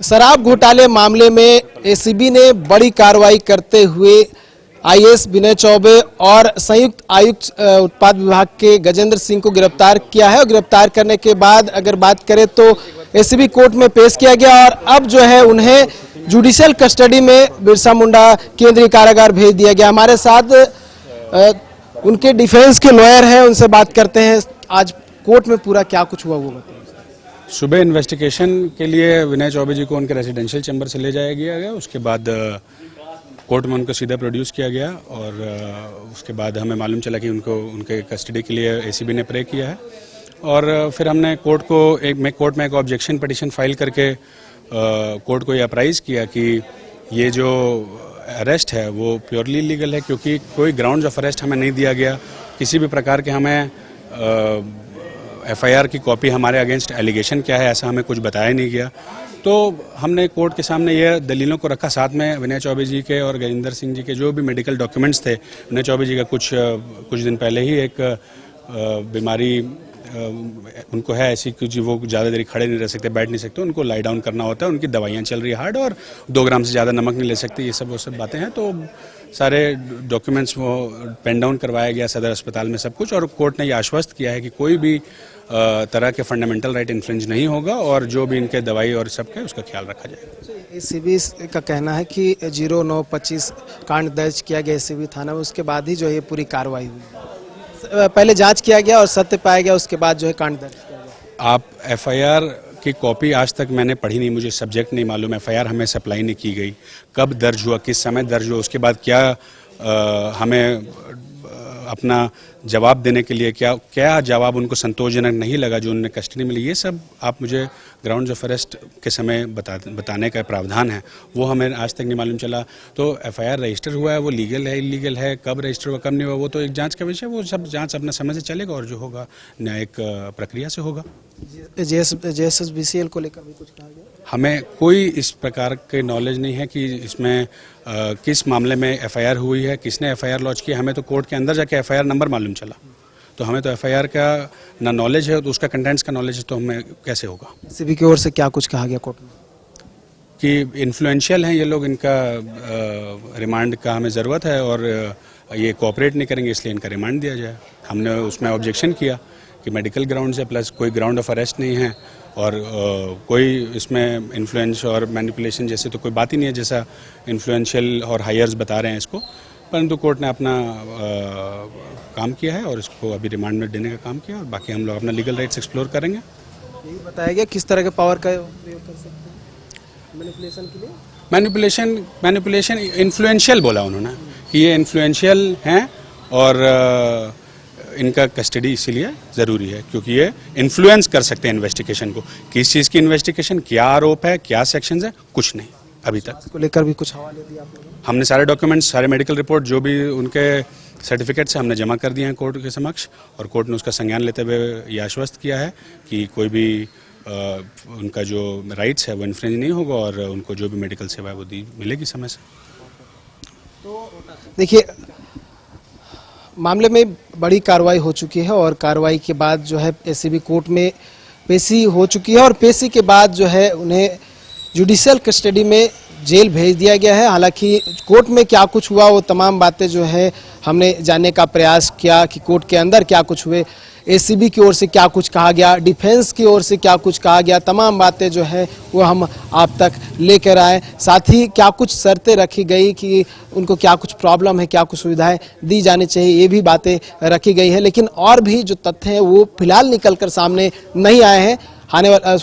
शराब घोटाले मामले में एसीबी ने बड़ी कार्रवाई करते हुए आईएएस विनय चौबे और संयुक्त आयुक्त उत्पाद विभाग के गजेंद्र सिंह को गिरफ्तार किया है और गिरफ्तार करने के बाद अगर बात करें तो एसीबी कोर्ट में पेश किया गया और अब जो है उन्हें जुडिशियल कस्टडी में बिरसा मुंडा केंद्रीय कारागार भेज दिया गया। हमारे साथ उनके डिफेंस के लॉयर हैं, उनसे बात करते हैं। आज कोर्ट में पूरा क्या कुछ हुआ वो बताइए। सुबह इन्वेस्टिगेशन के लिए विनय चौबे जी को उनके रेजिडेंशियल चैम्बर से ले जाया गया। उसके बाद कोर्ट में उनको सीधा प्रोड्यूस किया गया और उसके बाद हमें मालूम चला कि उनको उनके कस्टडी के लिए एसीबी ने प्रे किया है और फिर हमने कोर्ट में एक ऑब्जेक्शन पिटीशन फाइल करके कोर्ट को ये अप्राइज किया कि ये जो अरेस्ट है वो प्योरली लीगल है, क्योंकि कोई ग्राउंड्स ऑफ अरेस्ट हमें नहीं दिया गया। किसी भी प्रकार के हमें एफआईआर की कॉपी, हमारे अगेंस्ट एलिगेशन क्या है ऐसा हमें कुछ बताया नहीं गया। तो हमने कोर्ट के सामने ये दलीलों को रखा, साथ में विनय चौबे जी के और गजेंद्र सिंह जी के जो भी मेडिकल डॉक्यूमेंट्स थे। विनय चौबे जी का कुछ दिन पहले ही एक बीमारी उनको है ऐसी कि वो ज़्यादा देर खड़े नहीं रह सकते, बैठ नहीं सकते, उनको लाई डाउन करना होता है, उनकी दवाइयाँ चल रही है हार्ड और 2 ग्राम से ज़्यादा नमक नहीं ले सकते, ये सब वो सब बातें हैं। तो सारे डॉक्यूमेंट्स वो पेन डाउन करवाया गया सदर अस्पताल में सब कुछ, और कोर्ट ने ये आश्वस्त किया है कि कोई भी तरह के फंडामेंटल राइट इन्फ्रिंज नहीं होगा और जो भी इनके दवाई और सब का उसका ख्याल रखा जाएगा। एसीबी का कहना है कि 0925 कांड दर्ज किया गया एसीबी थाना में, उसके बाद ही जो है ये पूरी कार्रवाई हुई। पहले जांच किया गया और सत्य पाया गया, उसके बाद जो है कांड दर्ज किया गया। आप एफआईआर की कॉपी आज तक मैंने पढ़ी नहीं, मुझे सब्जेक्ट नहीं मालूम। एफआईआर हमें सप्लाई नहीं की गई, कब दर्ज हुआ, किस समय दर्ज हुआ, उसके बाद क्या हमें अपना जवाब देने के लिए क्या जवाब उनको संतोषजनक नहीं लगा जो उन्होंने कस्टडी में ली, ये सब आप मुझे ग्राउंड्स ऑफ अरेस्ट के समय बताने का प्रावधान है, वो हमें आज तक नहीं मालूम चला। तो एफआईआर रजिस्टर हुआ है, वो लीगल है इलीगल है, कब रजिस्टर हुआ कब नहीं हुआ वो तो एक जांच का विषय, वो सब जांच अपने समय से चलेगा और जो होगा न्यायिक प्रक्रिया से होगा। JSSBCL को लेकर भी कुछ कहा गया? हमें कोई इस प्रकार के नॉलेज नहीं है कि इसमें किस मामले में एफआईआर हुई है, किसने एफआईआर लॉन्च की। हमें तो कोर्ट के अंदर जाके एफआईआर नंबर मालूम चला, तो हमें तो एफआईआर का ना नॉलेज है, तो उसका कंटेंट्स का नॉलेज है तो हमें कैसे होगा। एसीबी की ओर से क्या कुछ कहा गया कोर्ट में? कि इन्फ्लुएंशियल हैं ये लोग, इनका रिमांड का हमें ज़रूरत है और ये कोऑपरेट नहीं करेंगे, इसलिए इनका रिमांड दिया जाए। हमने उसमें ऑब्जेक्शन किया कि मेडिकल ग्राउंड है प्लस कोई ग्राउंड ऑफ अरेस्ट नहीं है और कोई इसमें इन्फ्लुएंस और मैनिपुलेशन जैसे तो कोई बात ही नहीं है, जैसा इन्फ्लुएंशियल और हायर्स बता रहे हैं इसको। परंतु कोर्ट ने अपना काम किया है और इसको अभी रिमांड में देने का काम किया और बाकी हम लोग अपना लीगल राइट्स एक्सप्लोर करेंगे। यही बताया गया किस तरह के पावर का प्रयोग कर सकते हैं मैनिपुलेशन के लिए? मैनिपुलेशन इन्फ्लुएंशियल बोला उन्होंने कि ये इन्फ्लुएंशियल हैं और इनका कस्टडी इसीलिए ज़रूरी है क्योंकि ये इन्फ्लुएंस कर सकते हैं इन्वेस्टिगेशन को। किस चीज़ की इन्वेस्टिगेशन, क्या आरोप है, क्या सेक्शंस है, कुछ नहीं अभी तक। इसको लेकर भी कुछ हवाले दिए आप लोगों ने? हमने सारे डॉक्यूमेंट्स, सारे मेडिकल रिपोर्ट जो भी उनके सर्टिफिकेट्स हैं हमने जमा कर दिए हैं कोर्ट के समक्ष और कोर्ट ने उसका संज्ञान लेते हुए ये आश्वस्त किया है कि कोई भी उनका जो राइट्स है वो इन्फ्रिंज नहीं होगा और उनको जो भी मेडिकल सेवा है वो मिलेगी समय से। तो देखिए मामले में बड़ी कार्रवाई हो चुकी है और कार्रवाई के बाद जो है एसीबी कोर्ट में पेशी हो चुकी है और पेशी के बाद जो है उन्हें जुडिशियल कस्टडी में जेल भेज दिया गया है। हालांकि कोर्ट में क्या कुछ हुआ वो तमाम बातें जो है हमने जानने का प्रयास किया कि कोर्ट के अंदर क्या कुछ हुए, एसीबी की ओर से क्या कुछ कहा गया, डिफेंस की ओर से क्या कुछ कहा गया, तमाम बातें जो है वो हम आप तक लेकर आए। साथ ही क्या कुछ शर्तें रखी गई कि उनको क्या कुछ प्रॉब्लम है, क्या कुछ सुविधाएं दी जानी चाहिए, ये भी बातें रखी गई है। लेकिन और भी जो तथ्य हैं वो फिलहाल निकल कर सामने नहीं आए हैं।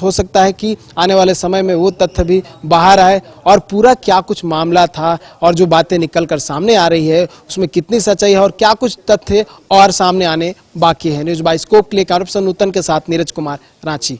हो सकता है कि आने वाले समय में वो तथ्य भी बाहर आए और पूरा क्या कुछ मामला था और जो बातें निकल कर सामने आ रही है उसमें कितनी सच्चाई है और क्या कुछ तथ्य और सामने आने बाकी है। न्यूज़ बाय स्कोप के लिए कैमरा पर्सन नूतन के साथ नीरज कुमार, रांची।